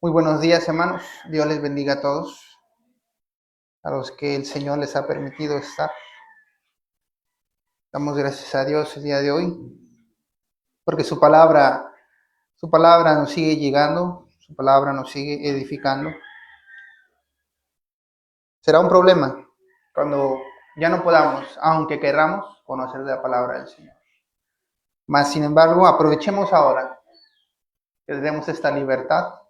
Muy buenos días, hermanos. Dios les bendiga a todos, a los que el Señor les ha permitido estar. Damos gracias a Dios el día de hoy, porque su palabra nos sigue llegando, su palabra nos sigue edificando. Será un problema cuando ya no podamos, aunque querramos, conocer la palabra del Señor. Mas, sin embargo, aprovechemos ahora que tenemos esta libertad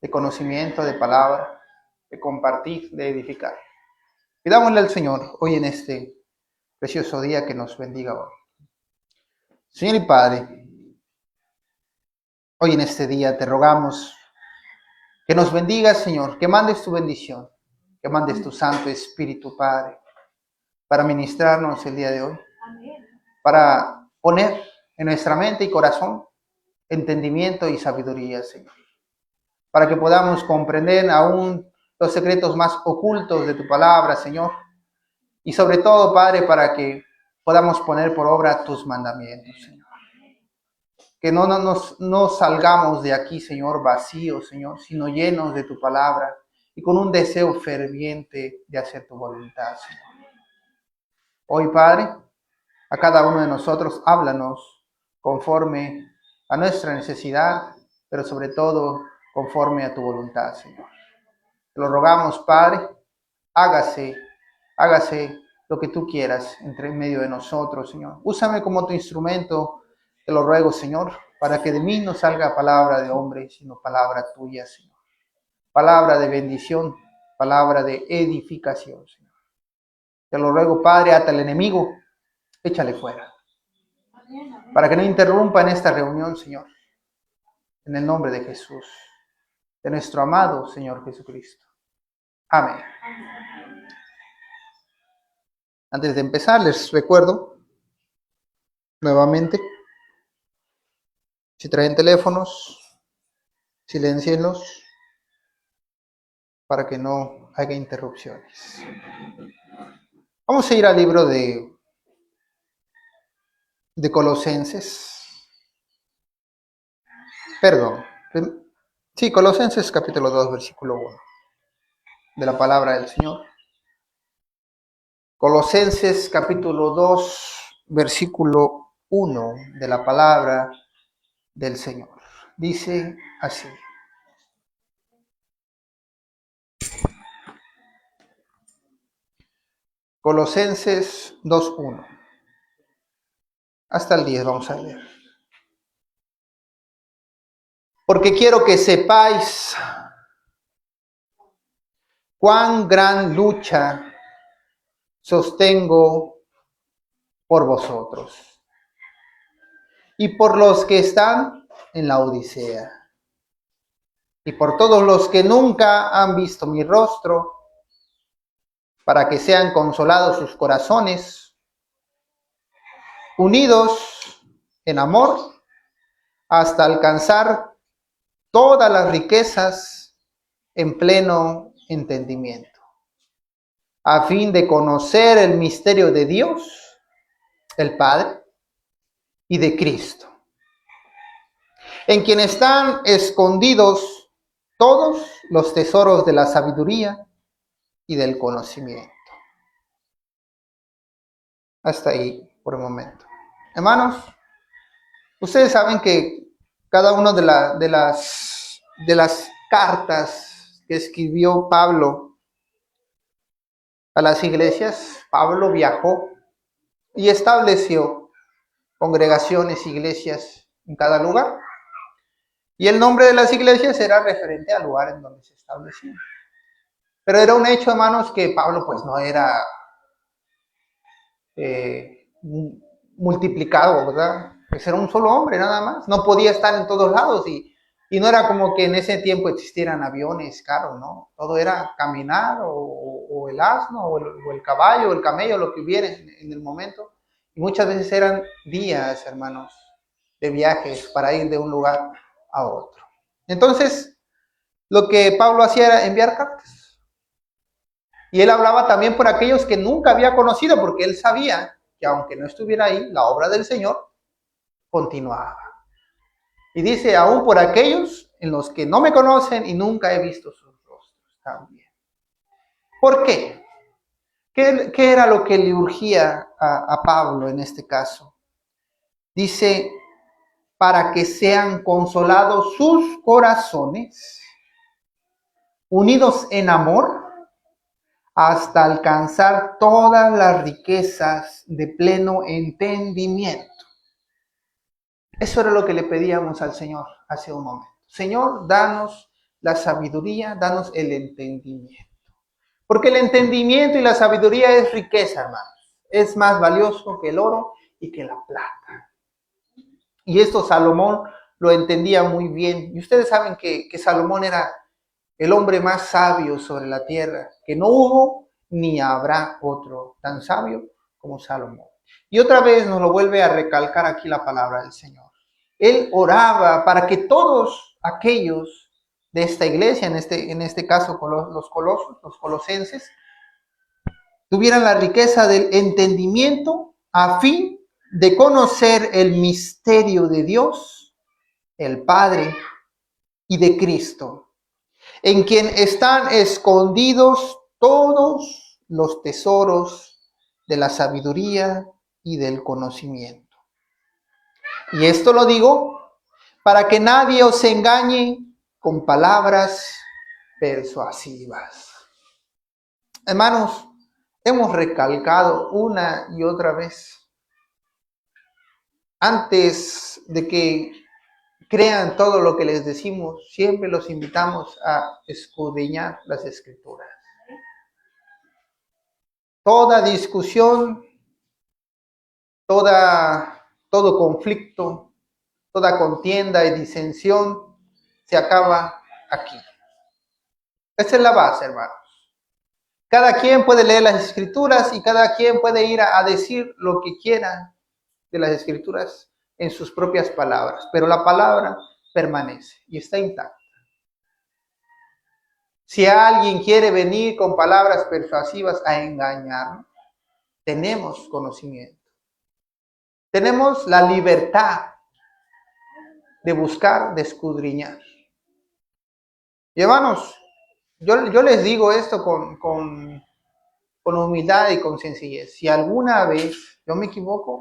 de conocimiento, de palabra, de compartir, de edificar. Pidámosle al Señor hoy en este precioso día que nos bendiga hoy. Señor y Padre, hoy en este día te rogamos que nos bendigas, Señor, que mandes tu bendición, que mandes tu Santo Espíritu, Padre, para ministrarnos el día de hoy, para poner en nuestra mente y corazón entendimiento y sabiduría, Señor, para que podamos comprender aún los secretos más ocultos de tu palabra, Señor, y sobre todo, Padre, para que podamos poner por obra tus mandamientos, Señor. Que no salgamos de aquí, Señor, vacíos, Señor, sino llenos de tu palabra y con un deseo ferviente de hacer tu voluntad, Señor. Hoy, Padre, a cada uno de nosotros, háblanos conforme a nuestra necesidad, pero sobre todo conforme a tu voluntad, Señor. Te lo rogamos, Padre, hágase lo que tú quieras entre medio de nosotros, Señor. Úsame como tu instrumento, te lo ruego, Señor, para que de mí no salga palabra de hombre, sino palabra tuya, Señor. Palabra de bendición, palabra de edificación, Señor. Te lo ruego, Padre, ata al enemigo, échale fuera. Para que no interrumpa en esta reunión, Señor. En el nombre de Jesús, de nuestro amado Señor Jesucristo. Amén. Antes de empezar, les recuerdo nuevamente, si traen teléfonos, siléncienlos para que no haya interrupciones. Vamos a ir al libro de Colosenses. Colosenses capítulo 2, versículo 1 de la palabra del Señor. Colosenses capítulo 2, versículo 1 de la palabra del Señor. Dice así. Colosenses 2:1. Hasta el 10 vamos a leer. Porque quiero que sepáis cuán gran lucha sostengo por vosotros y por los que están en la Odisea y por todos los que nunca han visto mi rostro, para que sean consolados sus corazones, unidos en amor, hasta alcanzar todas las riquezas en pleno entendimiento, a fin de conocer el misterio de Dios, el Padre, y de Cristo, en quien están escondidos todos los tesoros de la sabiduría y del conocimiento. Hasta ahí por el momento. Hermanos, ustedes saben que cada una de las cartas que escribió Pablo a las iglesias, Pablo viajó y estableció congregaciones, iglesias en cada lugar. Y el nombre de las iglesias era referente al lugar en donde se establecía. Pero era un hecho, hermanos, que Pablo pues no era multiplicado, ¿verdad? Pues era un solo hombre nada más. No podía estar en todos lados y no era como que en ese tiempo existieran aviones, carros, ¿no? Todo era caminar o el asno o el caballo o el camello, lo que hubiera en el momento. Y muchas veces eran días, hermanos, de viajes para ir de un lugar a otro. Entonces, lo que Pablo hacía era enviar cartas. Y él hablaba también por aquellos que nunca había conocido, porque él sabía que aunque no estuviera ahí, la obra del Señor continuaba. Y dice, aún por aquellos en los que no me conocen y nunca he visto sus rostros también. ¿Por qué? ¿Qué era lo que le urgía a Pablo en este caso? Dice, para que sean consolados sus corazones, unidos en amor, hasta alcanzar todas las riquezas de pleno entendimiento. Eso era lo que le pedíamos al Señor hace un momento. Señor, danos la sabiduría, danos el entendimiento. Porque el entendimiento y la sabiduría es riqueza, hermanos. Es más valioso que el oro y que la plata. Y esto Salomón lo entendía muy bien. Y ustedes saben que Salomón era el hombre más sabio sobre la tierra, que no hubo ni habrá otro tan sabio como Salomón. Y otra vez nos lo vuelve a recalcar aquí la palabra del Señor. Él oraba para que todos aquellos de esta iglesia, en este caso los colosenses, tuvieran la riqueza del entendimiento a fin de conocer el misterio de Dios, el Padre, y de Cristo, en quien están escondidos todos los tesoros de la sabiduría y del conocimiento. Y esto lo digo para que nadie os engañe con palabras persuasivas. Hermanos, hemos recalcado una y otra vez, antes de que crean todo lo que les decimos, siempre los invitamos a escudriñar las Escrituras. Toda discusión, todo conflicto, toda contienda y disensión se acaba aquí. Esa es la base, hermanos. Cada quien puede leer las Escrituras y cada quien puede ir a decir lo que quiera de las Escrituras en sus propias palabras, pero la palabra permanece y está intacta. Si alguien quiere venir con palabras persuasivas a engañarnos, tenemos conocimiento. Tenemos la libertad de buscar, de escudriñar. Y hermanos, yo les digo esto con humildad y con sencillez. Si alguna vez yo me equivoco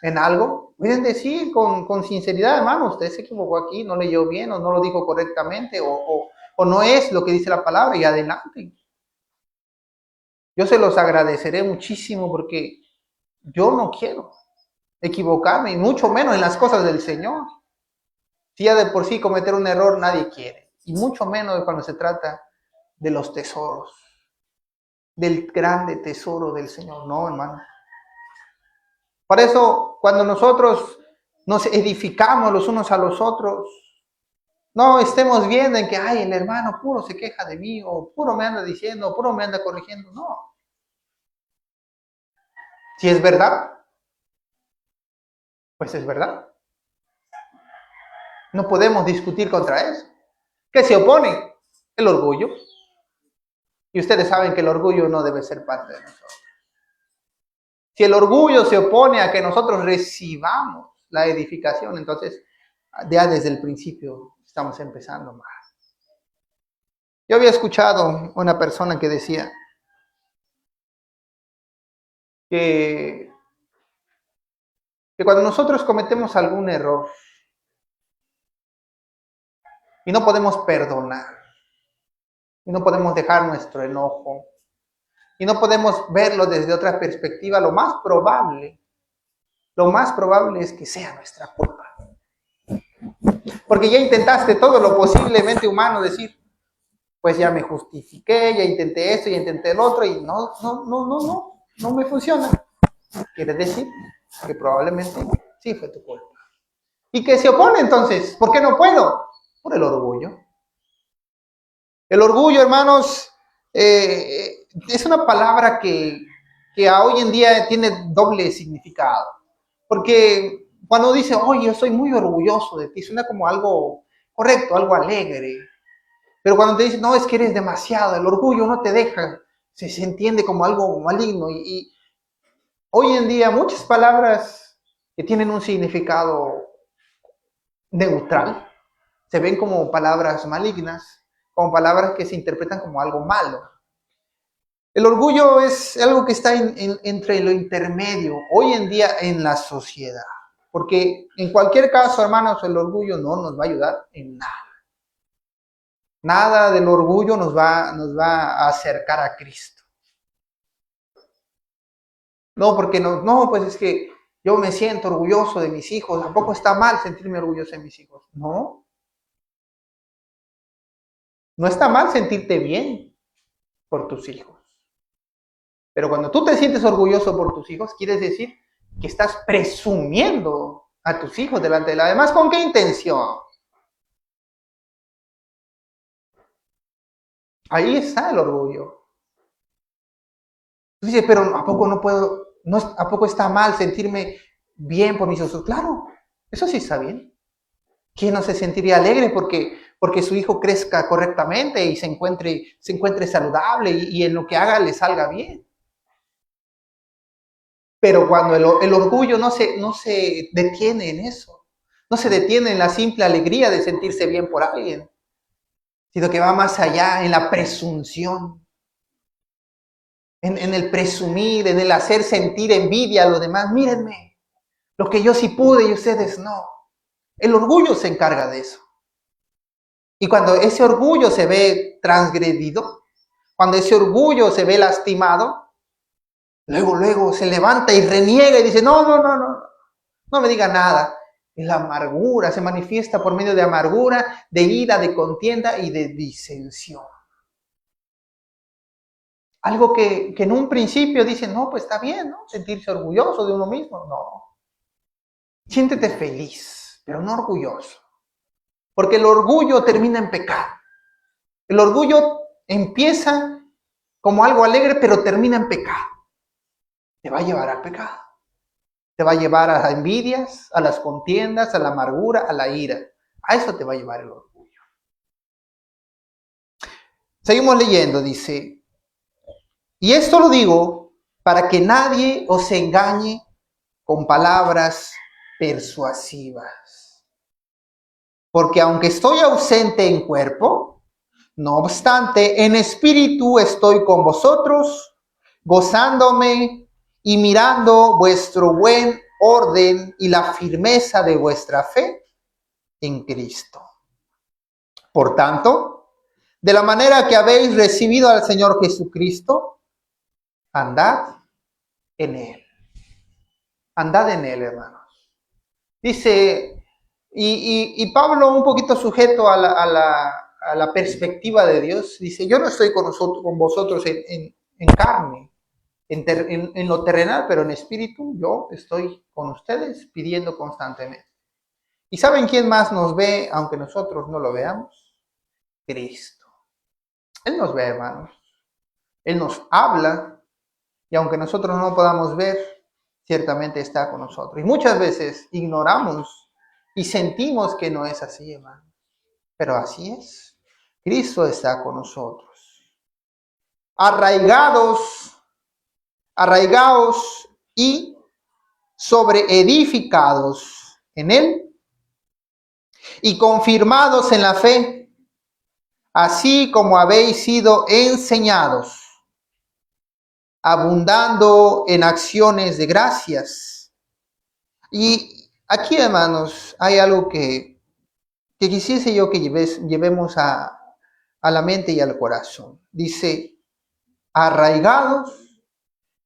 en algo, pueden decir con sinceridad, hermano, usted se equivocó aquí, no leyó bien o no lo dijo correctamente o no es lo que dice la palabra y adelante. Yo se los agradeceré muchísimo porque yo no quiero equivocarme y mucho menos en las cosas del Señor. Si ya de por sí cometer un error nadie quiere y mucho menos cuando se trata de los tesoros, del grande tesoro del Señor. No, hermano. Por eso, cuando nosotros nos edificamos los unos a los otros, no estemos viendo en que, ay, el hermano puro se queja de mí, o puro me anda diciendo, o puro me anda corrigiendo. No. Si es verdad, pues es verdad. No podemos discutir contra eso. ¿Qué se opone? El orgullo. Y ustedes saben que el orgullo no debe ser parte de nosotros. Si el orgullo se opone a que nosotros recibamos la edificación, entonces ya desde el principio estamos empezando mal. Yo había escuchado una persona que decía que cuando nosotros cometemos algún error y no podemos perdonar, y no podemos dejar nuestro enojo, y no podemos verlo desde otra perspectiva, lo más probable es que sea nuestra culpa. Porque ya intentaste todo lo posiblemente humano decir, pues ya me justifiqué, ya intenté esto, ya intenté el otro, y no me funciona. Quiere decir que probablemente sí fue tu culpa. Y que se opone entonces, ¿por qué no puedo? Por el orgullo. El orgullo, hermanos, es una palabra que hoy en día tiene doble significado. Porque cuando dice, oye, yo soy muy orgulloso de ti, suena como algo correcto, algo alegre. Pero cuando te dicen, no, es que eres demasiado, el orgullo no te deja, se entiende como algo maligno. Y hoy en día muchas palabras que tienen un significado neutral se ven como palabras malignas, como palabras que se interpretan como algo malo. El orgullo es algo que está entre lo intermedio hoy en día en la sociedad. Porque en cualquier caso, hermanos, el orgullo no nos va a ayudar en nada. Nada del orgullo nos va a acercar a Cristo. No, porque no, pues es que yo me siento orgulloso de mis hijos. Tampoco está mal sentirme orgulloso de mis hijos. No. No está mal sentirte bien por tus hijos. Pero cuando tú te sientes orgulloso por tus hijos, quiere decir que estás presumiendo a tus hijos delante de la demás. ¿Con qué intención? Ahí está el orgullo. Tú dices, pero ¿a poco no puedo, a poco está mal sentirme bien por mis hijos? Claro, eso sí está bien. ¿Quién no se sentiría alegre porque su hijo crezca correctamente y se encuentre saludable y en lo que haga le salga bien? Pero cuando el orgullo no se detiene en eso, no se detiene en la simple alegría de sentirse bien por alguien, sino que va más allá en la presunción, en el presumir, en el hacer sentir envidia a los demás. Mírenme, lo que yo sí pude y ustedes no. El orgullo se encarga de eso. Y cuando ese orgullo se ve transgredido, cuando ese orgullo se ve lastimado, luego se levanta y reniega y dice, no me diga nada. Y la amargura se manifiesta por medio de amargura, de ira, de contienda y de disensión. Algo que en un principio dicen, no, pues está bien, ¿no? Sentirse orgulloso de uno mismo. No. Siéntete feliz, pero no orgulloso. Porque el orgullo termina en pecado. El orgullo empieza como algo alegre, pero termina en pecado. Te va a llevar al pecado. Te va a llevar a las envidias, a las contiendas, a la amargura, a la ira. A eso te va a llevar el orgullo. Seguimos leyendo, dice, y esto lo digo para que nadie os engañe con palabras persuasivas. Porque aunque estoy ausente en cuerpo, no obstante, en espíritu estoy con vosotros, gozándome y mirando vuestro buen orden y la firmeza de vuestra fe en Cristo. Por tanto, de la manera que habéis recibido al Señor Jesucristo, andad en Él. Andad en Él, hermanos. Dice, y Pablo, un poquito sujeto a la perspectiva de Dios, dice, yo no estoy con vosotros en carne, en lo terrenal, pero en espíritu yo estoy con ustedes pidiendo constantemente. ¿Y saben quién más nos ve, aunque nosotros no lo veamos? Cristo. Él nos ve, hermanos. Él nos habla, y aunque nosotros no podamos ver, ciertamente está con nosotros. Y muchas veces ignoramos y sentimos que no es así, hermanos. Pero así es. Cristo está con nosotros. Arraigados y sobreedificados en Él y confirmados en la fe, así como habéis sido enseñados, abundando en acciones de gracias. Y aquí, hermanos, hay algo que quisiese yo que llevemos a la mente y al corazón. Dice, arraigados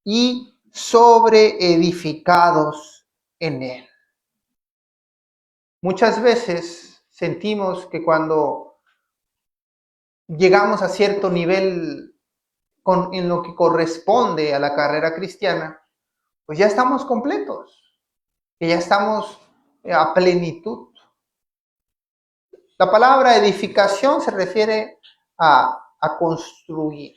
y sobreedificados en Él. Muchas veces sentimos que cuando llegamos a cierto nivel en lo que corresponde a la carrera cristiana, pues ya estamos completos, que ya estamos a plenitud. La palabra edificación se refiere a construir.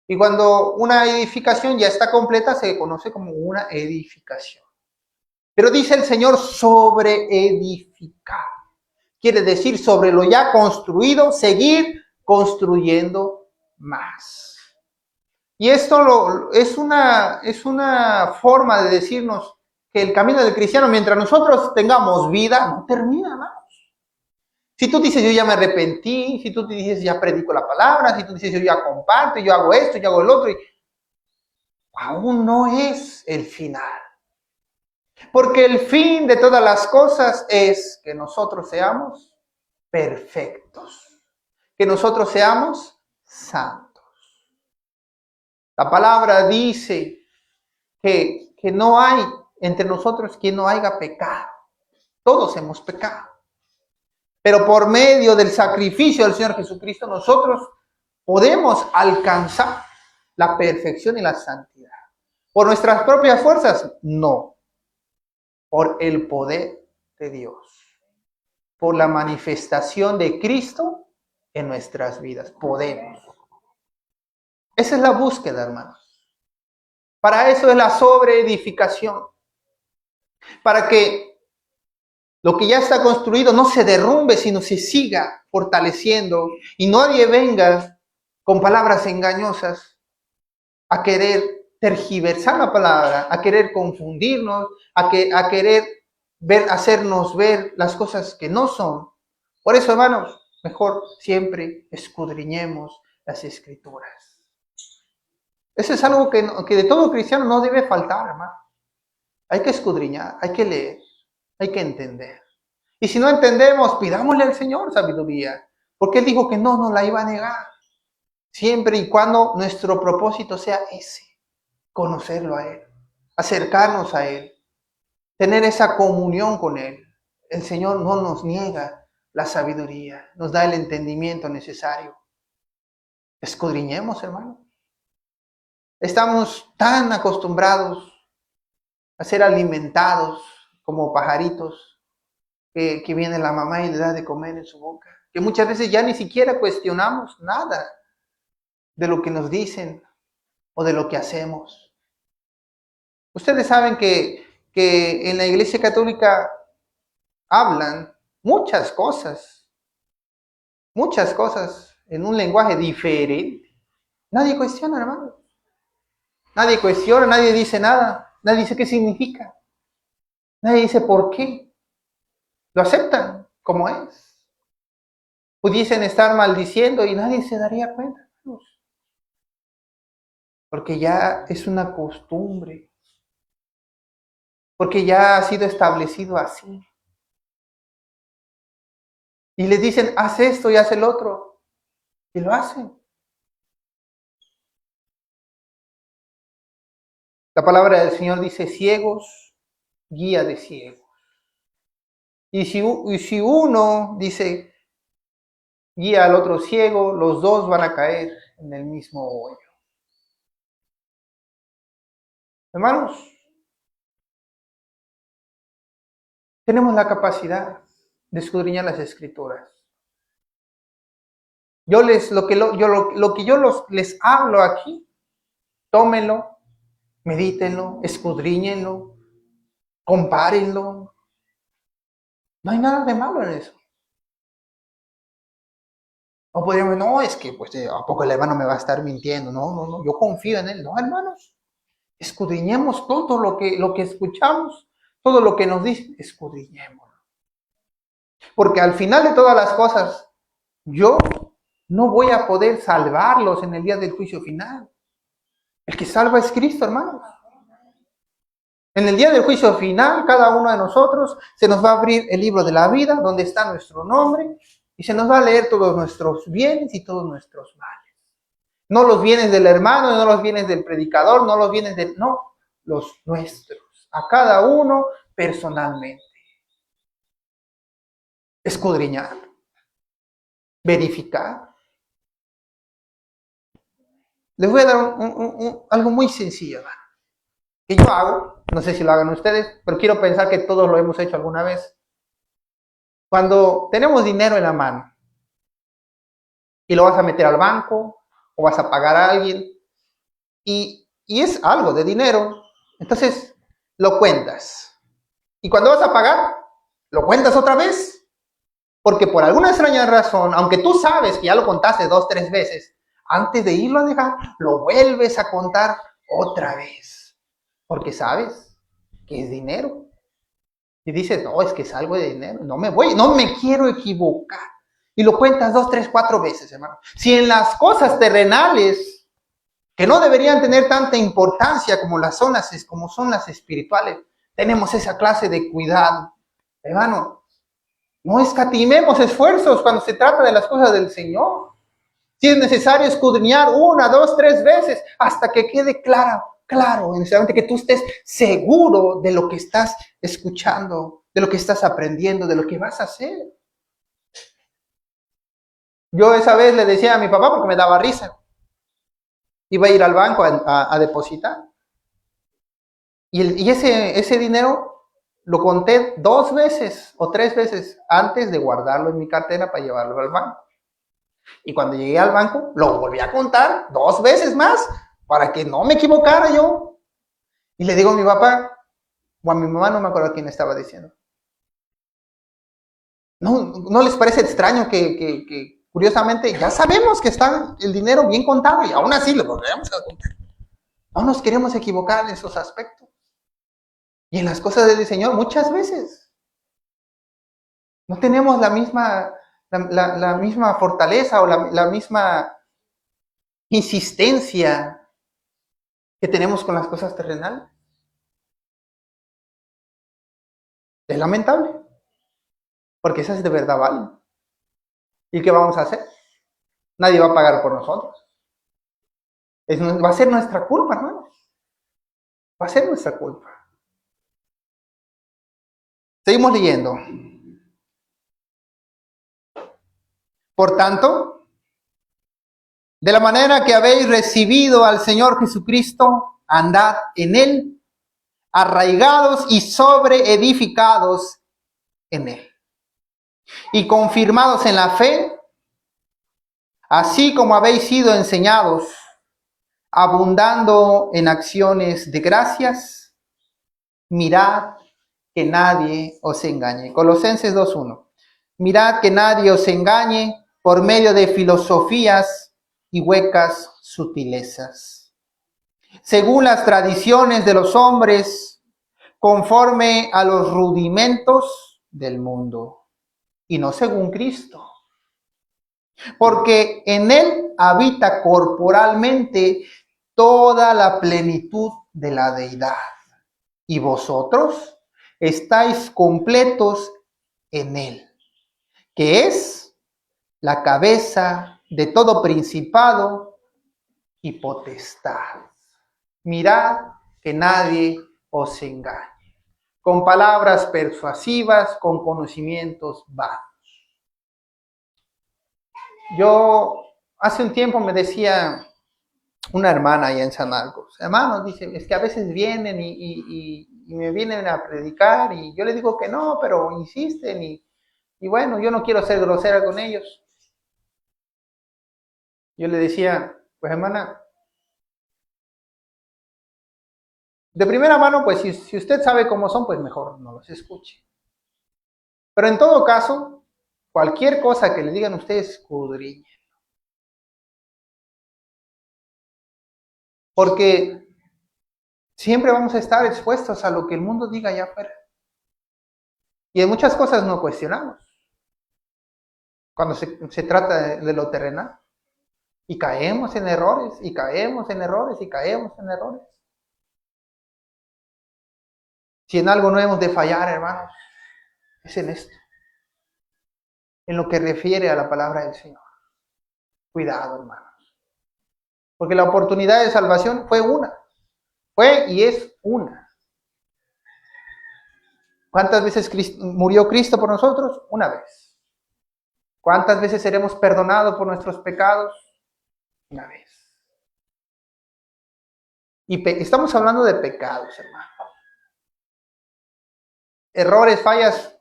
Y cuando una edificación ya está completa, se conoce como una edificación. Pero dice el Señor sobre edificar. Quiere decir sobre lo ya construido, seguir construyendo más. Y esto es una forma de decirnos que el camino del cristiano, mientras nosotros tengamos vida, no termina más. Si tú dices, yo ya me arrepentí, si tú dices, ya predico la palabra, si tú dices, yo ya comparto, yo hago esto, yo hago el otro, aún no es el final. Porque el fin de todas las cosas es que nosotros seamos perfectos, que nosotros seamos santos. La palabra dice que no hay entre nosotros quien no haya pecado. Todos hemos pecado. Pero por medio del sacrificio del Señor Jesucristo, nosotros podemos alcanzar la perfección y la santidad. ¿Por nuestras propias fuerzas? No. Por el poder de Dios. Por la manifestación de Cristo en nuestras vidas. Podemos. Esa es la búsqueda, hermanos. Para eso es la sobreedificación. Para que lo que ya está construido no se derrumbe, sino se siga fortaleciendo y nadie venga con palabras engañosas a querer tergiversar la palabra, a querer confundirnos, a querer hacernos ver las cosas que no son. Por eso, hermanos, mejor siempre escudriñemos las Escrituras. Eso es algo que de todo cristiano no debe faltar, hermano. Hay que escudriñar, hay que leer, hay que entender. Y si no entendemos, pidámosle al Señor sabiduría, porque Él dijo que no nos la iba a negar, siempre y cuando nuestro propósito sea ese, conocerlo a Él, acercarnos a Él, tener esa comunión con Él. El Señor no nos niega la sabiduría, nos da el entendimiento necesario. Escudriñemos, hermano. Estamos tan acostumbrados a ser alimentados como pajaritos que viene la mamá y le da de comer en su boca, que muchas veces ya ni siquiera cuestionamos nada de lo que nos dicen o de lo que hacemos. Ustedes saben que en la Iglesia Católica hablan muchas cosas en un lenguaje diferente. Nadie cuestiona, hermano. Nadie cuestiona, nadie dice nada, nadie dice qué significa, nadie dice por qué. Lo aceptan como es. Pudiesen estar maldiciendo y nadie se daría cuenta, porque ya es una costumbre, porque ya ha sido establecido así. Y les dicen, haz esto y haz el otro, y lo hacen. La palabra del Señor dice, ciegos, guía de ciegos. Y si uno dice, guía al otro ciego, los dos van a caer en el mismo hoyo. Hermanos, tenemos la capacidad de escudriñar las Escrituras. Lo que yo les hablo aquí, tómenlo, medítenlo, escudriñenlo, compárenlo. No hay nada de malo en eso. O podríamos, no, es que pues ¿a poco el hermano me va a estar mintiendo? No, yo confío en él. No, hermanos, escudriñemos todo lo que escuchamos, todo lo que nos dicen, escudriñémoslo. Porque al final de todas las cosas, yo no voy a poder salvarlos en el día del juicio final. El que salva es Cristo, hermanos. En el día del juicio final, cada uno de nosotros se nos va a abrir el libro de la vida, donde está nuestro nombre, y se nos va a leer todos nuestros bienes y todos nuestros males. No los bienes del hermano, no los bienes del predicador, no los bienes del... No, los nuestros. A cada uno personalmente. Escudriñar. Verificar. Les voy a dar algo muy sencillo, hermano, que yo hago. No sé si lo hagan ustedes, pero quiero pensar que todos lo hemos hecho alguna vez. Cuando tenemos dinero en la mano y lo vas a meter al banco o vas a pagar a alguien y es algo de dinero, entonces lo cuentas. Y cuando vas a pagar, lo cuentas otra vez, porque por alguna extraña razón, aunque tú sabes que ya lo contaste 2, 3 veces, antes de irlo a dejar, lo vuelves a contar otra vez, porque sabes que es dinero. Y dices, no, es que es algo de dinero, no me quiero equivocar. Y lo cuentas 2, 3, 4 veces, hermano. Si en las cosas terrenales, que no deberían tener tanta importancia como son las espirituales, tenemos esa clase de cuidado. Hermano, no escatimemos esfuerzos cuando se trata de las cosas del Señor. Si es necesario escudriñar 1, 2, 3 veces hasta que quede claro, necesariamente que tú estés seguro de lo que estás escuchando, de lo que estás aprendiendo, de lo que vas a hacer. Yo esa vez le decía a mi papá porque me daba risa. Iba a ir al banco a depositar. Y ese dinero lo conté 2 veces o 3 veces antes de guardarlo en mi cartera para llevarlo al banco. Y cuando llegué al banco, lo volví a contar 2 veces más para que no me equivocara yo. Y le digo a mi papá, o a mi mamá, no me acuerdo quién estaba diciendo. ¿No les parece extraño que curiosamente ya sabemos que está el dinero bien contado y aún así lo volvemos a contar? No nos queremos equivocar en esos aspectos. Y en las cosas del Señor muchas veces no tenemos la misma fortaleza o la misma insistencia que tenemos con las cosas terrenales. Es lamentable, porque esas de verdad valen. ¿Y qué vamos a hacer? Nadie va a pagar por nosotros. Va a ser nuestra culpa, hermanos. Va a ser nuestra culpa. Seguimos leyendo. Por tanto, de la manera que habéis recibido al Señor Jesucristo, andad en Él, arraigados y sobreedificados en Él. Y confirmados en la fe, así como habéis sido enseñados, abundando en acciones de gracias, mirad que nadie os engañe. Colosenses 2:1. Mirad que nadie os engañe por medio de filosofías y huecas sutilezas, según las tradiciones de los hombres, conforme a los rudimentos del mundo, y no según Cristo. Porque en Él habita corporalmente toda la plenitud de la deidad. Y vosotros estáis completos en Él, que es la cabeza de todo principado y potestad. Mirad que nadie os engañe, con palabras persuasivas, con conocimientos vanos. Yo hace un tiempo me decía una hermana allá en San Marcos, hermanos, dice, es que a veces vienen y me vienen a predicar y yo le digo que no, pero insisten y bueno, yo no quiero ser grosera con ellos. Yo le decía, pues hermana, de primera mano, pues si usted sabe cómo son, pues mejor no los escuche. Pero en todo caso, cualquier cosa que le digan ustedes, escudriñe. Porque siempre vamos a estar expuestos a lo que el mundo diga allá afuera. Y en muchas cosas no cuestionamos. Cuando se trata de lo terrenal. Y caemos en errores, y caemos en errores, y caemos en errores. Si en algo no hemos de fallar, hermanos, es en esto. En lo que refiere a la palabra del Señor. Cuidado, hermanos. Porque la oportunidad de salvación fue una. Fue y es una. ¿Cuántas veces murió Cristo por nosotros? Una vez. ¿Cuántas veces seremos perdonados por nuestros pecados? Una vez. Y estamos hablando de pecados, hermano. Errores, fallas,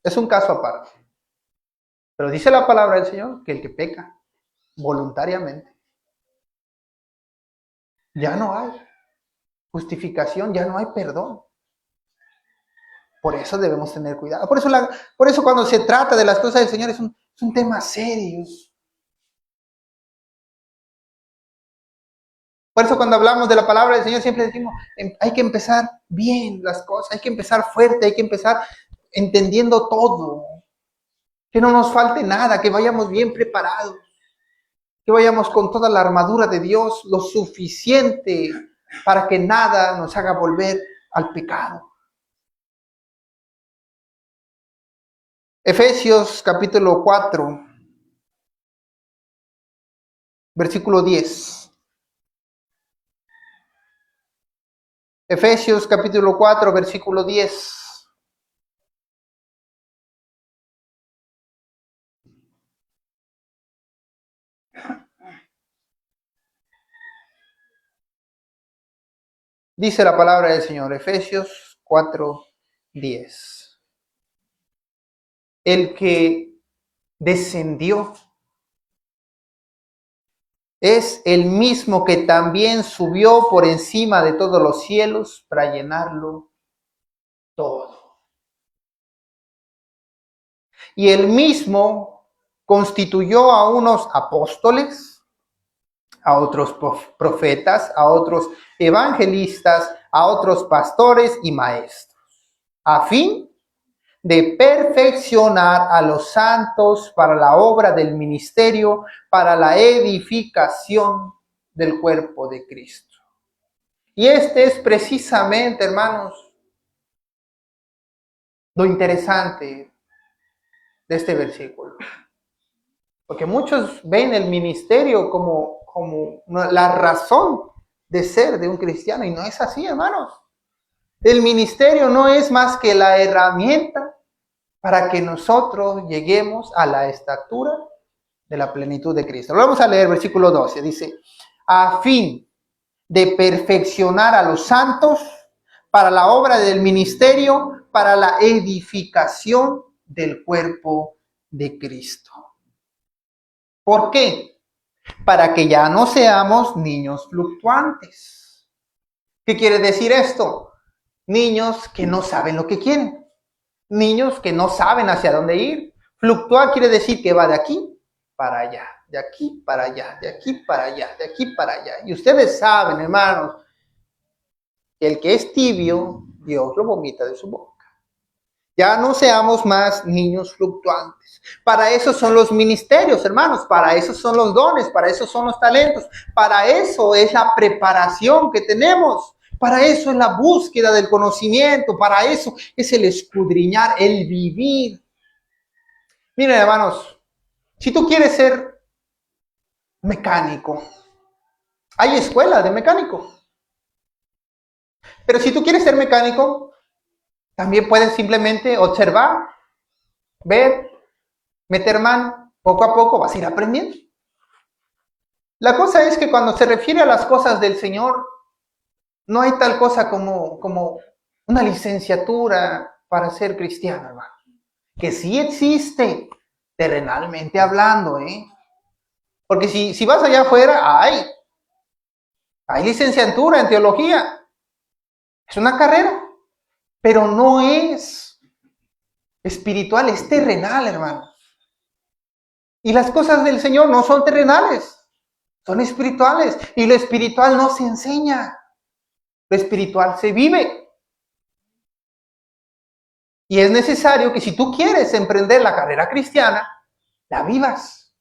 es un caso aparte. Pero dice la palabra del Señor que el que peca voluntariamente, ya no hay justificación, ya no hay perdón. Por eso debemos tener cuidado. Por eso cuando se trata de las cosas del Señor es un tema serio. Por eso cuando hablamos de la palabra del Señor siempre decimos, hay que empezar bien las cosas, hay que empezar fuerte, hay que empezar entendiendo todo. Que no nos falte nada, que vayamos bien preparados, que vayamos con toda la armadura de Dios, lo suficiente para que nada nos haga volver al pecado. Efesios capítulo 4, versículo 10. Efesios capítulo 4, versículo 10. Dice la palabra del Señor, Efesios 4, 10. El que descendió es el mismo que también subió por encima de todos los cielos para llenarlo todo. Y el mismo constituyó a unos apóstoles, a otros profetas, a otros evangelistas, a otros pastores y maestros, a fin de perfeccionar a los santos para la obra del ministerio, para la edificación del cuerpo de Cristo. Y este es precisamente, hermanos, lo interesante de este versículo. Porque muchos ven el ministerio como la razón de ser de un cristiano, y no es así, hermanos. El ministerio no es más que la herramienta para que nosotros lleguemos a la estatura de la plenitud de Cristo. Lo vamos a leer, versículo 12, dice, a fin de perfeccionar a los santos para la obra del ministerio, para la edificación del cuerpo de Cristo. ¿Por qué? Para que ya no seamos niños fluctuantes. ¿Qué quiere decir esto? Niños que no saben lo que quieren. Niños que no saben hacia dónde ir. Fluctuar quiere decir que va de aquí para allá, de aquí para allá, de aquí para allá, de aquí para allá. Y ustedes saben, hermanos, que el que es tibio, Dios lo vomita de su boca. Ya no seamos más niños fluctuantes. Para eso son los ministerios, hermanos. Para eso son los dones, para eso son los talentos. Para eso es la preparación que tenemos. Para eso es la búsqueda del conocimiento. Para eso es el escudriñar, el vivir. Miren, hermanos, si tú quieres ser mecánico, hay escuelas de mecánico. Pero si tú quieres ser mecánico, también puedes simplemente observar, ver, meter mano. Poco a poco vas a ir aprendiendo. La cosa es que cuando se refiere a las cosas del Señor, no hay tal cosa como una licenciatura para ser cristiano, hermano. Que sí existe, terrenalmente hablando, ¿eh? Porque si vas allá afuera, hay licenciatura en teología. Es una carrera, pero no es espiritual, es terrenal, hermano. Y las cosas del Señor no son terrenales, son espirituales. Y lo espiritual no se enseña, lo espiritual se vive. Y es necesario que si tú quieres emprender la carrera cristiana, la vivas.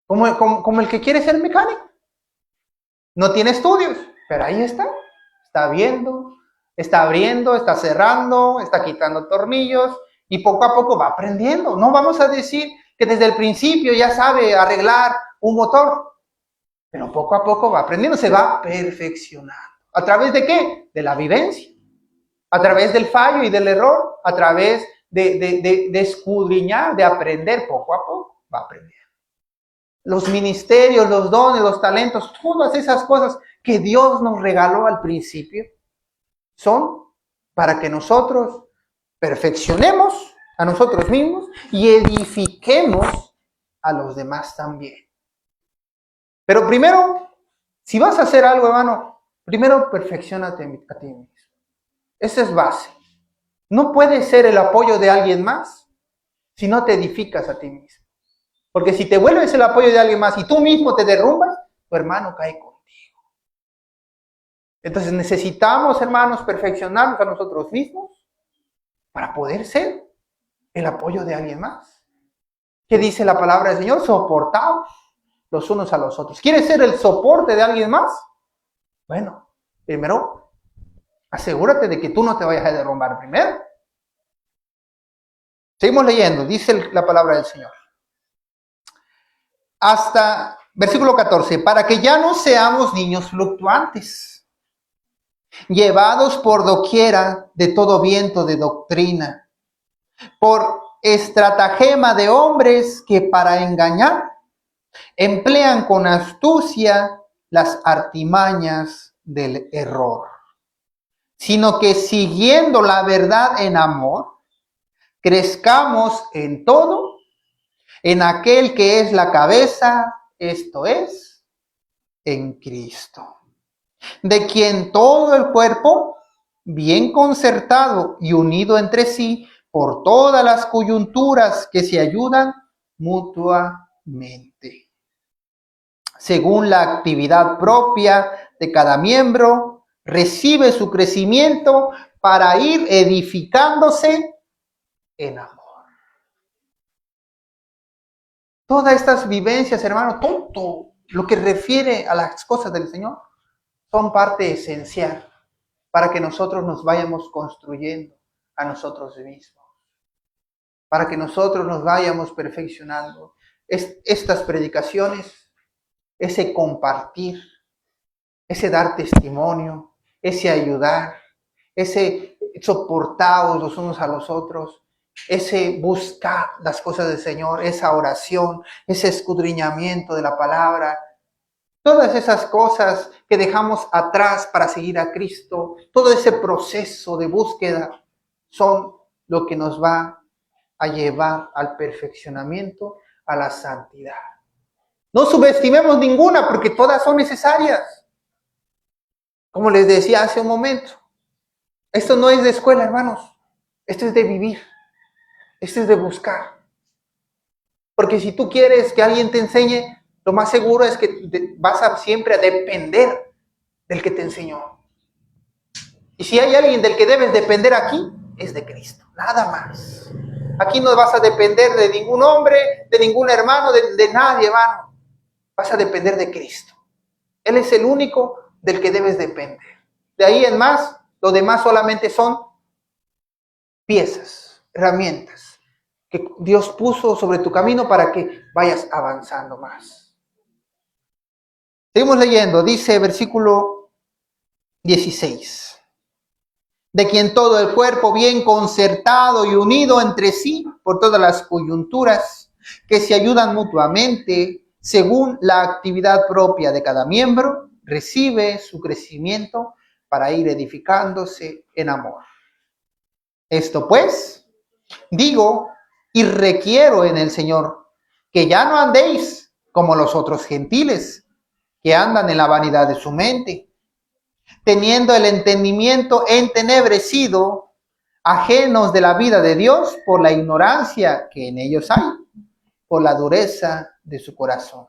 Como el que quiere ser mecánico. No tiene estudios, pero ahí está viendo, está abriendo, está cerrando, está quitando tornillos y poco a poco va aprendiendo. No vamos a decir que desde el principio ya sabe arreglar un motor, pero poco a poco va aprendiendo, se va perfeccionando. ¿A través de qué? De la vivencia, a través del fallo y del error, a través de escudriñar, de aprender poco a poco, va aprendiendo. Los ministerios, los dones, los talentos, todas esas cosas que Dios nos regaló al principio, son para que nosotros perfeccionemos a nosotros mismos y edifiquemos a los demás también. Pero primero, si vas a hacer algo, hermano, primero perfecciónate a ti mismo. Esa es base. No puedes ser el apoyo de alguien más si no te edificas a ti mismo. Porque si te vuelves el apoyo de alguien más y tú mismo te derrumbas, tu hermano cae contigo. Entonces necesitamos, hermanos, perfeccionarnos a nosotros mismos para poder ser el apoyo de alguien más. ¿Qué dice la palabra del Señor? Soportaos los unos a los otros. ¿Quieres ser el soporte de alguien más? Bueno, primero, asegúrate de que tú no te vayas a derrumbar primero. Seguimos leyendo, dice la palabra del Señor. Hasta versículo 14, para que ya no seamos niños fluctuantes, llevados por doquiera de todo viento de doctrina, por estratagema de hombres que para engañar emplean con astucia las artimañas del error, sino que siguiendo la verdad en amor, crezcamos en todo, en aquel que es la cabeza, esto es, en Cristo, de quien todo el cuerpo, bien concertado y unido entre sí, por todas las coyunturas que se ayudan mutuamente, según la actividad propia de cada miembro, recibe su crecimiento para ir edificándose en amor. Todas estas vivencias, hermano, todo lo que refiere a las cosas del Señor, son parte esencial para que nosotros nos vayamos construyendo a nosotros mismos, para que nosotros nos vayamos perfeccionando. Estas predicaciones, ese compartir, ese dar testimonio, ese ayudar, ese soportados los unos a los otros, ese buscar las cosas del Señor, esa oración, ese escudriñamiento de la palabra, todas esas cosas que dejamos atrás para seguir a Cristo, todo ese proceso de búsqueda son lo que nos va a llevar al perfeccionamiento, a la santidad. No subestimemos ninguna porque todas son necesarias. Como les decía hace un momento, esto no es de escuela, hermanos, esto es de vivir, esto es de buscar. Porque si tú quieres que alguien te enseñe, lo más seguro es que vas siempre a depender del que te enseñó. Y si hay alguien del que debes depender aquí, es de Cristo, nada más. Aquí no vas a depender de ningún hombre, de ningún hermano, de nadie, hermano. Vas a depender de Cristo. Él es el único del que debes depender. De ahí en más, lo demás solamente son piezas, herramientas que Dios puso sobre tu camino para que vayas avanzando más. Seguimos leyendo, dice versículo 16. De quien todo el cuerpo bien concertado y unido entre sí por todas las coyunturas que se ayudan mutuamente según la actividad propia de cada miembro, recibe su crecimiento para ir edificándose en amor. Esto pues, digo y requiero en el Señor, que ya no andéis como los otros gentiles, que andan en la vanidad de su mente, teniendo el entendimiento entenebrecido, ajenos de la vida de Dios por la ignorancia que en ellos hay, por la dureza de su corazón,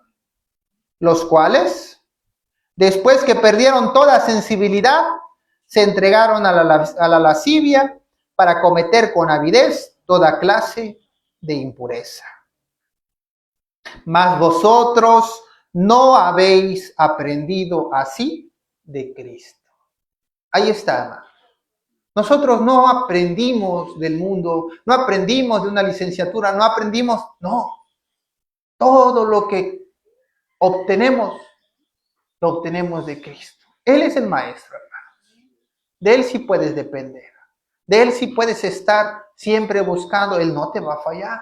los cuales, después que perdieron toda sensibilidad, se entregaron a la lascivia para cometer con avidez toda clase de impureza. Mas vosotros no habéis aprendido así de Cristo. Ahí está, hermano. Nosotros no aprendimos del mundo, no aprendimos de una licenciatura, no aprendimos, no. Todo lo que obtenemos, lo obtenemos de Cristo. Él es el maestro, hermano. De Él sí puedes depender. De Él sí puedes estar siempre buscando. Él no te va a fallar.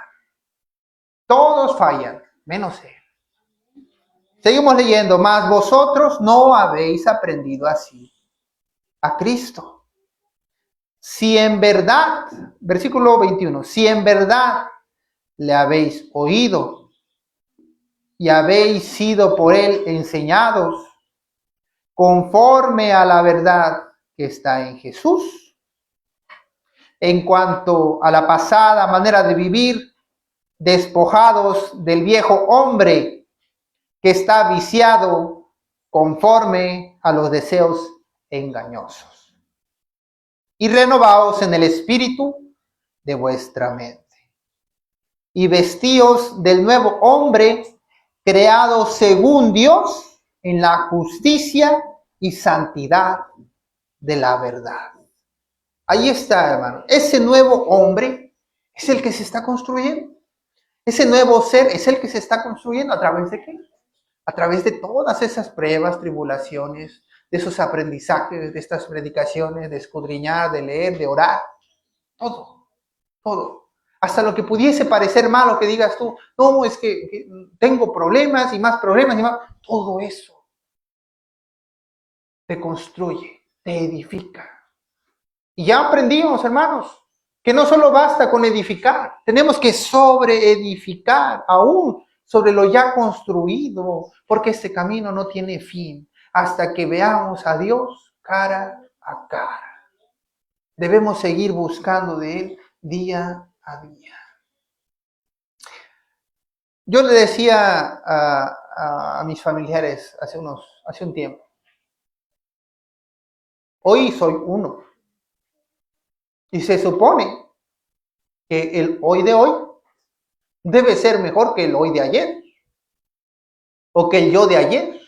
Todos fallan, menos Él. Seguimos leyendo. Mas vosotros no habéis aprendido así a Cristo. Si en verdad, versículo 21, si en verdad le habéis oído y habéis sido por Él enseñados conforme a la verdad que está en Jesús, en cuanto a la pasada manera de vivir, despojados del viejo hombre que está viciado conforme a los deseos engañosos. Y renovaos en el espíritu de vuestra mente. Y vestíos del nuevo hombre, creado según Dios en la justicia y santidad de la verdad. Ahí está, hermano. Ese nuevo hombre es el que se está construyendo. Ese nuevo ser es el que se está construyendo. ¿A través de qué? A través de todas esas pruebas, tribulaciones, de esos aprendizajes, de estas predicaciones, de escudriñar, de leer, de orar. Todo, todo. Hasta lo que pudiese parecer malo que digas tú, no, es que tengo problemas y más problemas y más. Todo eso te construye, te edifica. Y ya aprendimos, hermanos, que no solo basta con edificar, tenemos que sobreedificar aún sobre lo ya construido, porque este camino no tiene fin hasta que veamos a Dios cara a cara. Debemos seguir buscando de Él día a día. Yo le decía a mis familiares hace un tiempo, hoy soy uno. Y se supone que el hoy de hoy debe ser mejor que el hoy de ayer. O que el yo de ayer.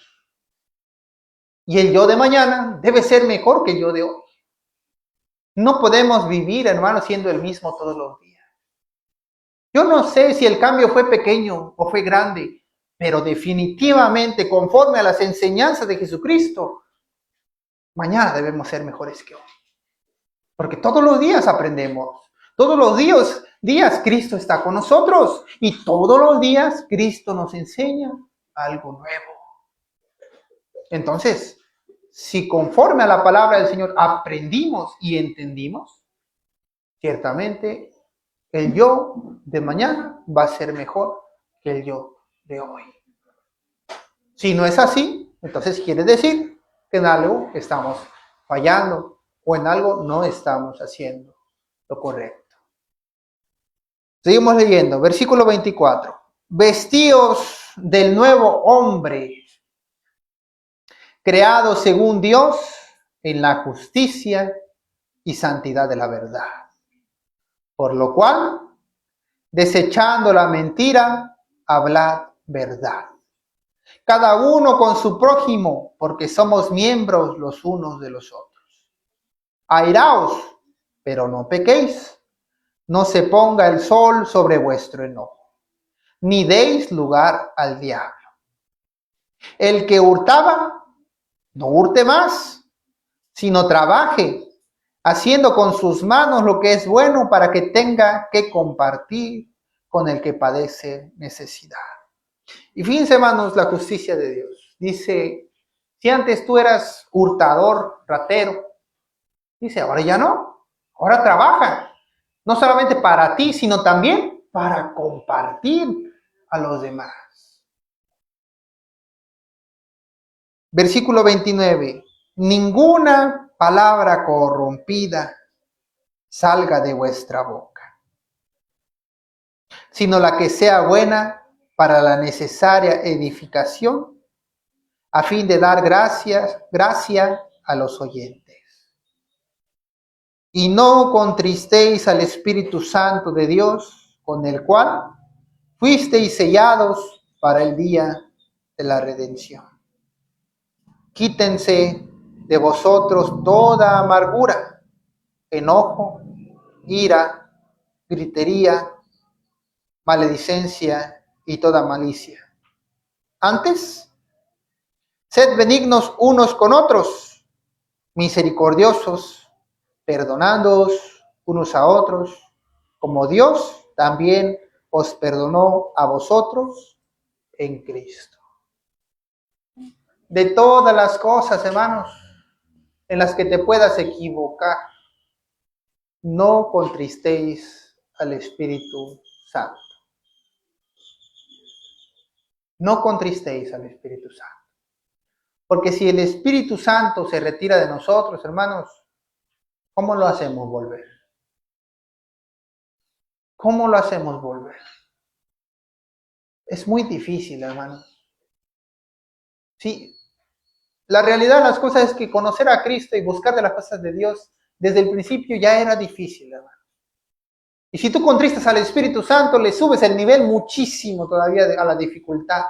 Y el yo de mañana debe ser mejor que el yo de hoy. No podemos vivir, hermano, siendo el mismo todos los días. Yo no sé si el cambio fue pequeño o fue grande, pero definitivamente, conforme a las enseñanzas de Jesucristo, mañana debemos ser mejores que hoy. Porque todos los días aprendemos. Todos los días Cristo está con nosotros. Y todos los días Cristo nos enseña algo nuevo. Entonces, si conforme a la palabra del Señor aprendimos y entendimos, ciertamente el yo de mañana va a ser mejor que el yo de hoy. Si no es así, entonces quiere decir que en algo estamos fallando o en algo no estamos haciendo lo correcto. Seguimos leyendo, versículo 24. Vestíos del nuevo hombre, creado según Dios en la justicia y santidad de la verdad. Por lo cual, desechando la mentira, hablad verdad. Cada uno con su prójimo, porque somos miembros los unos de los otros. Airaos, pero no pequéis. No se ponga el sol sobre vuestro enojo, ni deis lugar al diablo. El que hurtaba, no hurte más, sino trabaje, haciendo con sus manos lo que es bueno para que tenga que compartir con el que padece necesidad. Y fíjense, hermanos, la justicia de Dios. Dice, si antes tú eras hurtador, ratero, dice, ahora ya no, ahora trabaja. No solamente para ti, sino también para compartir a los demás. Versículo 29. Ninguna palabra corrompida salga de vuestra boca, sino la que sea buena para la necesaria edificación, a fin de dar gracia a los oyentes. Y no contristéis al Espíritu Santo de Dios, con el cual fuisteis sellados para el día de la redención. Quítense de vosotros toda amargura, enojo, ira, gritería, maledicencia y toda malicia. Antes, sed benignos unos con otros, misericordiosos, perdonándoos unos a otros, como Dios también os perdonó a vosotros en Cristo. De todas las cosas, hermanos, en las que te puedas equivocar, no contristéis al Espíritu Santo. No contristéis al Espíritu Santo. Porque si el Espíritu Santo se retira de nosotros, hermanos, ¿cómo lo hacemos volver? ¿Cómo lo hacemos volver? Es muy difícil, hermanos. Sí, La realidad de las cosas es que conocer a Cristo y buscar de las cosas de Dios desde el principio ya era difícil, hermano. Y si tú contristas al Espíritu Santo, le subes el nivel muchísimo todavía a la dificultad.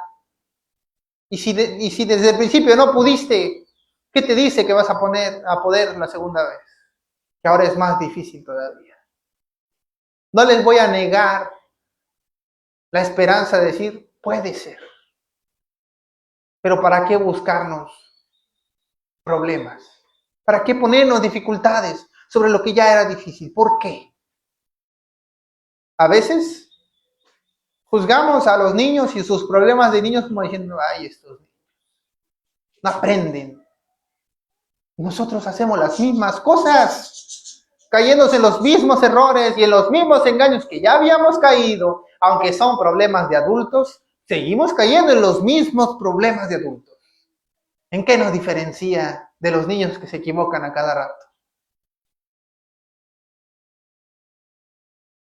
Y si desde el principio no pudiste, ¿qué te dice que vas a poder la segunda vez? Que ahora es más difícil todavía. No les voy a negar la esperanza de decir, puede ser. Pero ¿para qué buscarnos problemas? ¿Para qué ponernos dificultades sobre lo que ya era difícil? ¿Por qué? A veces juzgamos a los niños y sus problemas de niños como diciendo, ay, estos niños no aprenden. Nosotros hacemos las mismas cosas, cayéndose en los mismos errores y en los mismos engaños que ya habíamos caído, aunque son problemas de adultos, seguimos cayendo en los mismos problemas de adultos. ¿En qué nos diferencia de los niños que se equivocan a cada rato?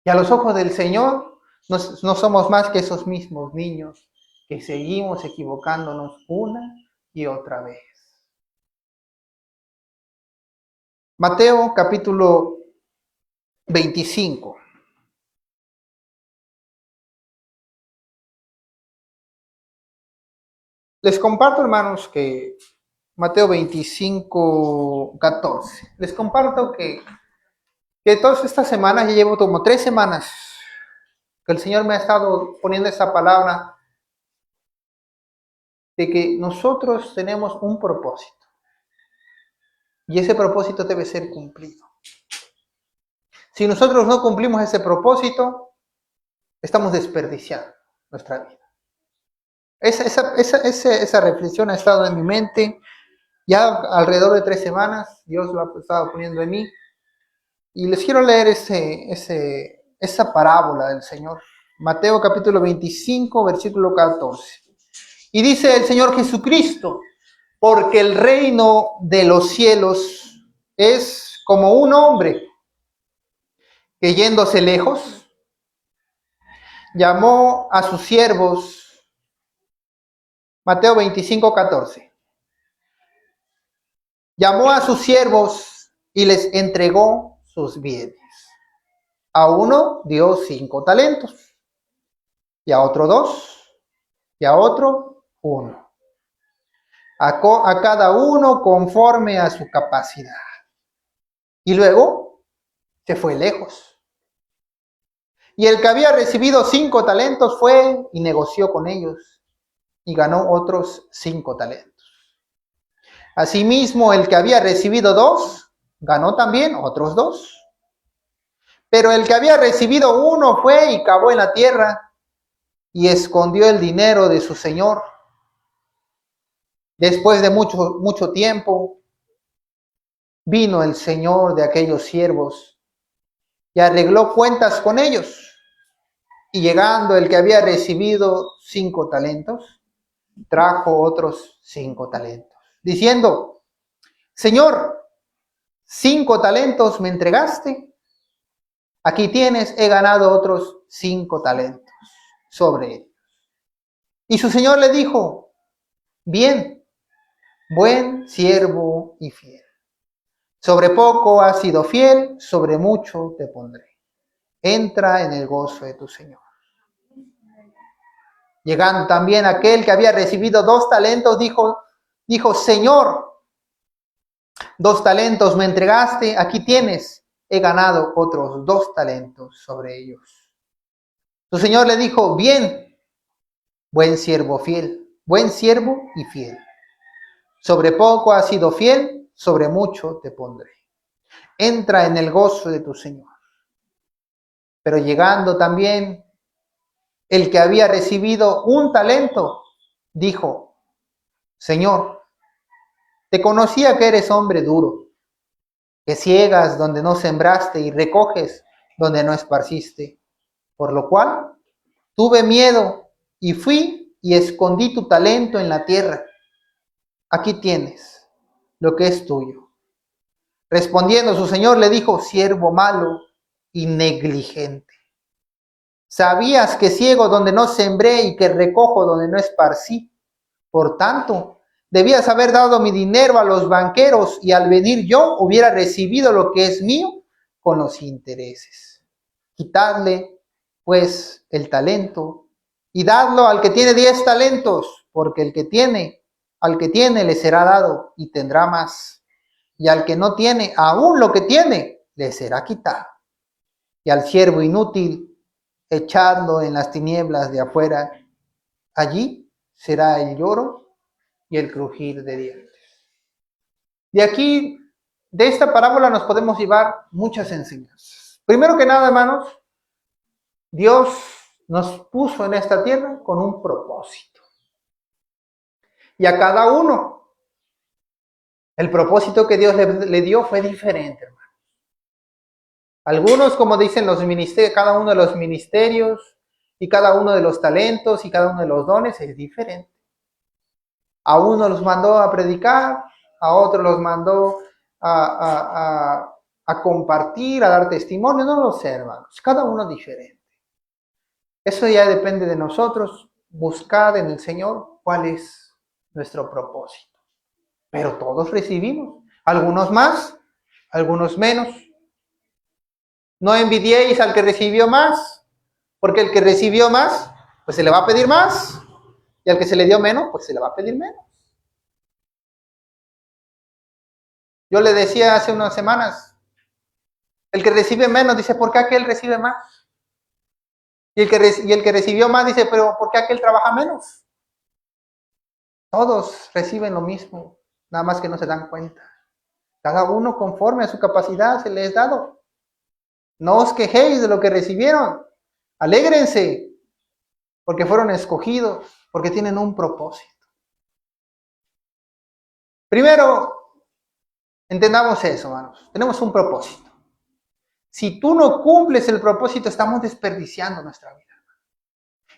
Y a los ojos del Señor no somos más que esos mismos niños que seguimos equivocándonos una y otra vez. Mateo capítulo 25. Les comparto, hermanos, que Mateo 25, 14. Les comparto que todas estas semanas, ya llevo como 3 semanas, que el Señor me ha estado poniendo esta palabra de que nosotros tenemos un propósito. Y ese propósito debe ser cumplido. Si nosotros no cumplimos ese propósito, estamos desperdiciando nuestra vida. Esa reflexión ha estado en mi mente ya alrededor de 3 semanas. Dios lo ha estado poniendo en mí. Y les quiero leer esa parábola del Señor. Mateo capítulo 25, versículo 14. Y dice el Señor Jesucristo, porque el reino de los cielos es como un hombre que yéndose lejos, llamó a sus siervos, Mateo 25, 14. Llamó a sus siervos y les entregó sus bienes. A uno dio 5 talentos, y a otro 2, y a otro 1. A cada uno conforme a su capacidad. Y luego se fue lejos. Y el que había recibido 5 talentos fue y negoció con ellos, y ganó otros 5 talentos. Asimismo, el que había recibido 2, ganó también otros 2. Pero el que había recibido 1 fue y cavó en la tierra y escondió el dinero de su señor. Después de mucho tiempo, vino el señor de aquellos siervos y arregló cuentas con ellos. Y llegando el que había recibido 5 talentos, trajo otros 5 talentos, diciendo, Señor, 5 talentos me entregaste, aquí tienes, he ganado otros 5 talentos sobre ellos. Y su señor le dijo, bien, buen siervo y fiel. Sobre poco has sido fiel, sobre mucho te pondré. Entra en el gozo de tu Señor. Llegando también aquel que había recibido 2 talentos, dijo, Señor, 2 talentos me entregaste, aquí tienes, he ganado otros 2 talentos sobre ellos. Su Señor le dijo, bien, buen siervo y fiel. Sobre poco has sido fiel, sobre mucho te pondré. Entra en el gozo de tu Señor. Pero llegando también el que había recibido 1 talento, dijo, Señor, te conocía que eres hombre duro, que ciegas donde no sembraste y recoges donde no esparciste. Por lo cual tuve miedo y fui y escondí tu talento en la tierra. Aquí tienes lo que es tuyo. Respondiendo su señor le dijo, siervo malo y negligente. Sabías que ciego donde no sembré y que recojo donde no esparcí. Por tanto, Debías haber dado mi dinero a los banqueros y al venir yo hubiera recibido lo que es mío con los intereses. Quitadle, pues, el talento y dadlo al que tiene 10 talentos, porque al que tiene le será dado y tendrá más. Y al que no tiene, aún lo que tiene, le será quitado. Y al siervo inútil, echadlo en las tinieblas de afuera. Allí será el lloro y el crujir de dientes. De aquí, de esta parábola nos podemos llevar muchas enseñanzas. Primero que nada, hermanos, Dios nos puso en esta tierra con un propósito. Y a cada uno, el propósito que Dios le dio fue diferente, hermano. Algunos, como dicen los ministerios, cada uno de los ministerios y cada uno de los talentos y cada uno de los dones es diferente. A uno los mandó a predicar, a otro los mandó a compartir, a dar testimonio, no lo sé, hermanos, cada uno diferente. Eso ya depende de nosotros, buscar en el Señor cuál es nuestro propósito. Pero todos recibimos, algunos más, algunos menos. No envidiéis al que recibió más, porque el que recibió más, pues se le va a pedir más, y al que se le dio menos, pues se le va a pedir menos. Yo le decía hace unas semanas, el que recibe menos dice, ¿por qué aquel recibe más? Y el que recibió más dice, pero ¿por qué aquel trabaja menos? Todos reciben lo mismo, nada más que no se dan cuenta. Cada uno conforme a su capacidad se les ha dado. No os quejéis de lo que recibieron. Alégrense, porque fueron escogidos, porque tienen un propósito. Primero, entendamos eso, hermanos. Tenemos un propósito. Si tú no cumples el propósito, estamos desperdiciando nuestra vida.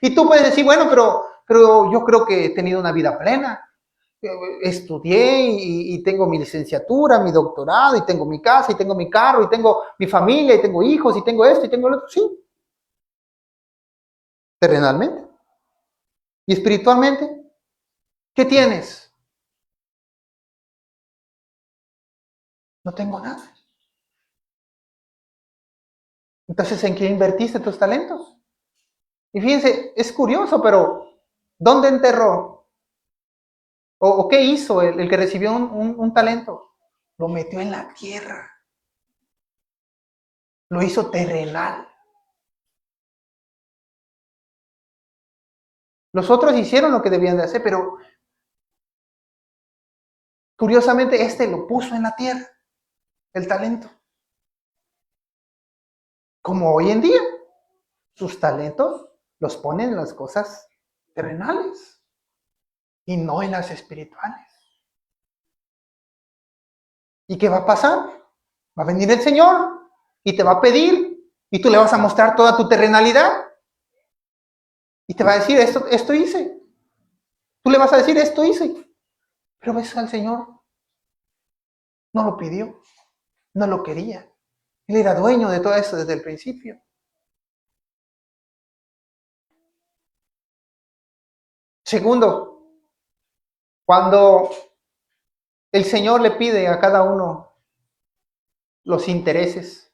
Y tú puedes decir, bueno, pero yo creo que he tenido una vida plena. Estudié y tengo mi licenciatura, mi doctorado, y tengo mi casa, y tengo mi carro, y tengo mi familia, y tengo hijos, y tengo esto, y tengo lo otro. Sí. Terrenalmente. Y espiritualmente, ¿qué tienes? No tengo nada. Entonces, ¿en qué invertiste tus talentos? Y fíjense, es curioso, pero ¿dónde enterró? ¿O qué hizo el que recibió un talento? Lo metió en la tierra. Lo hizo terrenal. Los otros hicieron lo que debían de hacer, pero curiosamente este lo puso en la tierra, el talento. Como hoy en día, sus talentos los ponen en las cosas terrenales y no en las espirituales. ¿Y qué va a pasar? Va a venir el Señor y te va a pedir y tú le vas a mostrar toda tu terrenalidad y te va a decir, esto hice. Tú le vas a decir, esto hice. Pero ves al Señor, no lo pidió, no lo quería. Él era dueño de todo eso desde el principio. Segundo, cuando el Señor le pide a cada uno los intereses,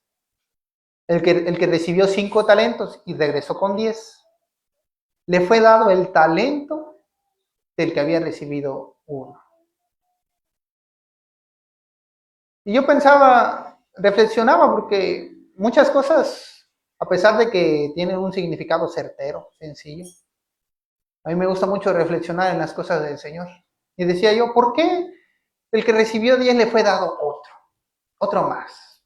el que recibió 5 talentos y regresó con 10, le fue dado el talento del que había recibido 1. Y yo pensaba, reflexionaba, porque muchas cosas, a pesar de que tienen un significado certero, sencillo, a mí me gusta mucho reflexionar en las cosas del Señor. Y decía yo, ¿por qué el que recibió 10 le fue dado otro más?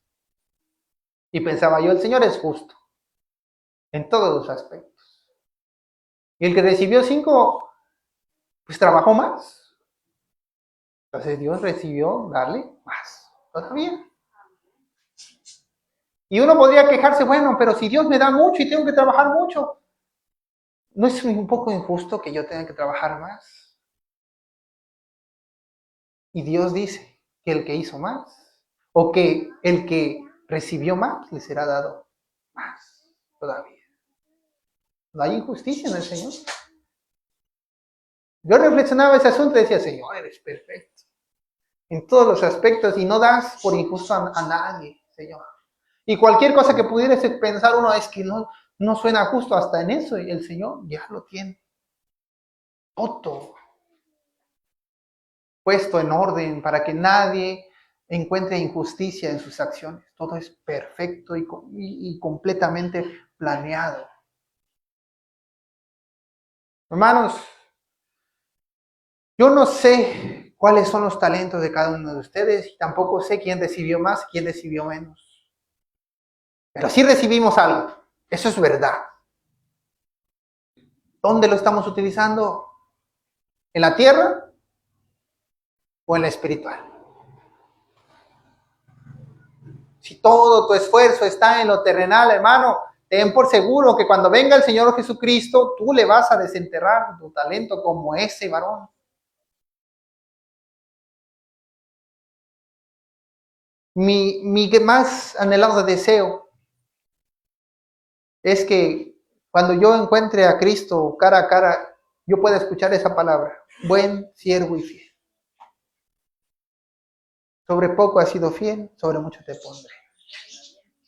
Y pensaba yo, el Señor es justo en todos los aspectos. Y el que recibió 5, pues trabajó más. Entonces Dios recibió darle más todavía. Y uno podría quejarse, bueno, pero si Dios me da mucho y tengo que trabajar mucho, ¿no es un poco injusto que yo tenga que trabajar más? Y Dios dice que el que hizo más, o que el que recibió más, le será dado más todavía. No hay injusticia en el Señor. Yo reflexionaba ese asunto y decía, Señor, eres perfecto en todos los aspectos y no das por injusto a nadie, Señor. Y cualquier cosa que pudieras pensar uno es que no suena justo hasta en eso, y el Señor ya lo tiene todo puesto en orden para que nadie encuentre injusticia en sus acciones. Todo es perfecto y completamente planeado. Hermanos, yo no sé cuáles son los talentos de cada uno de ustedes y tampoco sé quién recibió más, quién recibió menos. Pero sí recibimos algo. Eso es verdad. ¿Dónde lo estamos utilizando? ¿En la tierra o en la espiritual? Si todo tu esfuerzo está en lo terrenal, hermano, ten por seguro que cuando venga el Señor Jesucristo, tú le vas a desenterrar tu talento como ese varón. Mi más anhelado deseo es que cuando yo encuentre a Cristo cara a cara, yo pueda escuchar esa palabra, buen siervo y fiel. Sobre poco has sido fiel, sobre mucho te pondré.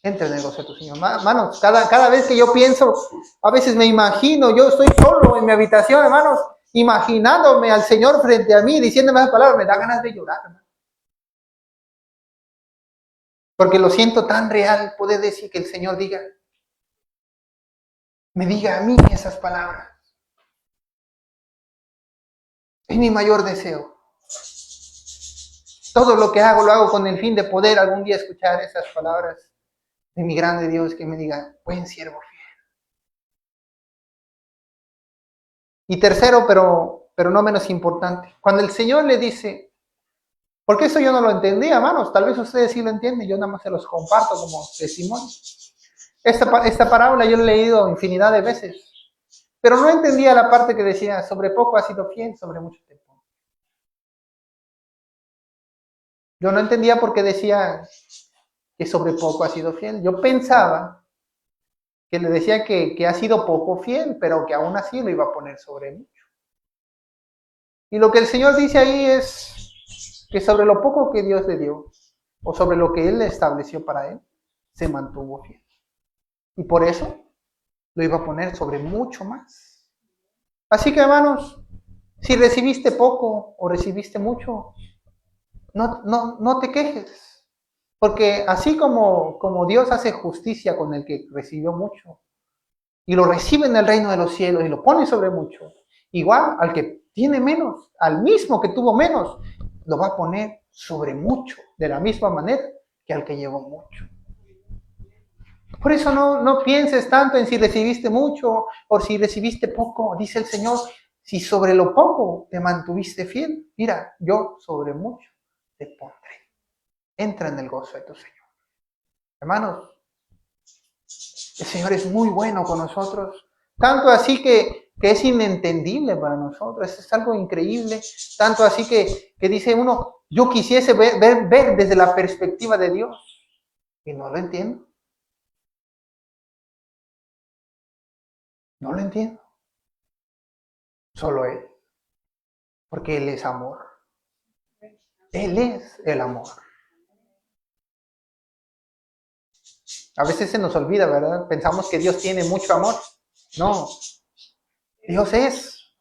Entra en el gozo de tu Señor. Hermanos, cada vez que yo pienso, a veces me imagino, yo estoy solo en mi habitación, hermanos, imaginándome al Señor frente a mí, diciéndome esas palabras, me da ganas de llorar, hermano. Porque lo siento tan real, poder decir que el Señor me diga a mí esas palabras. Es mi mayor deseo. Todo lo que hago, lo hago con el fin de poder algún día escuchar esas palabras de mi grande Dios que me diga, buen siervo fiel. Y tercero, pero no menos importante, cuando el Señor le dice, porque eso yo no lo entendía, hermanos, tal vez ustedes sí lo entienden, yo nada más se los comparto como testimonio. Esta parábola yo la he leído infinidad de veces, pero no entendía la parte que decía, sobre poco has sido fiel, sobre mucho te pongo. Yo no entendía por qué decía que sobre poco ha sido fiel. Yo pensaba que le decía que ha sido poco fiel, pero que aún así lo iba a poner sobre mucho. Y lo que el Señor dice ahí es que sobre lo poco que Dios le dio, o sobre lo que Él le estableció para Él, se mantuvo fiel. Y por eso lo iba a poner sobre mucho más. Así que, hermanos, si recibiste poco o recibiste mucho, no te quejes. Porque así como Dios hace justicia con el que recibió mucho, y lo recibe en el reino de los cielos y lo pone sobre mucho, igual al que tiene menos, al mismo que tuvo menos, lo va a poner sobre mucho, de la misma manera que al que llevó mucho. Por eso no pienses tanto en si recibiste mucho o si recibiste poco. Dice el Señor, si sobre lo poco te mantuviste fiel, mira, yo sobre mucho te pondré. Entra en el gozo de tu Señor. Hermanos, el Señor es muy bueno con nosotros. Tanto así que es inentendible para nosotros. Es algo increíble. Tanto así que dice uno, yo quisiese ver desde la perspectiva de Dios. Y no lo entiendo. No lo entiendo. Solo Él. Porque Él es amor. Él es el amor. A veces se nos olvida, ¿verdad? Pensamos que Dios tiene mucho amor. No. Dios es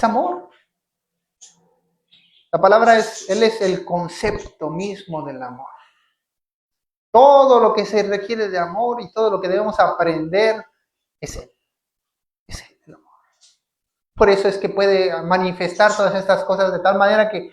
amor. La palabra Él es el concepto mismo del amor. Todo lo que se requiere de amor y todo lo que debemos aprender es Él. Es Él, el amor. Por eso es que puede manifestar todas estas cosas de tal manera que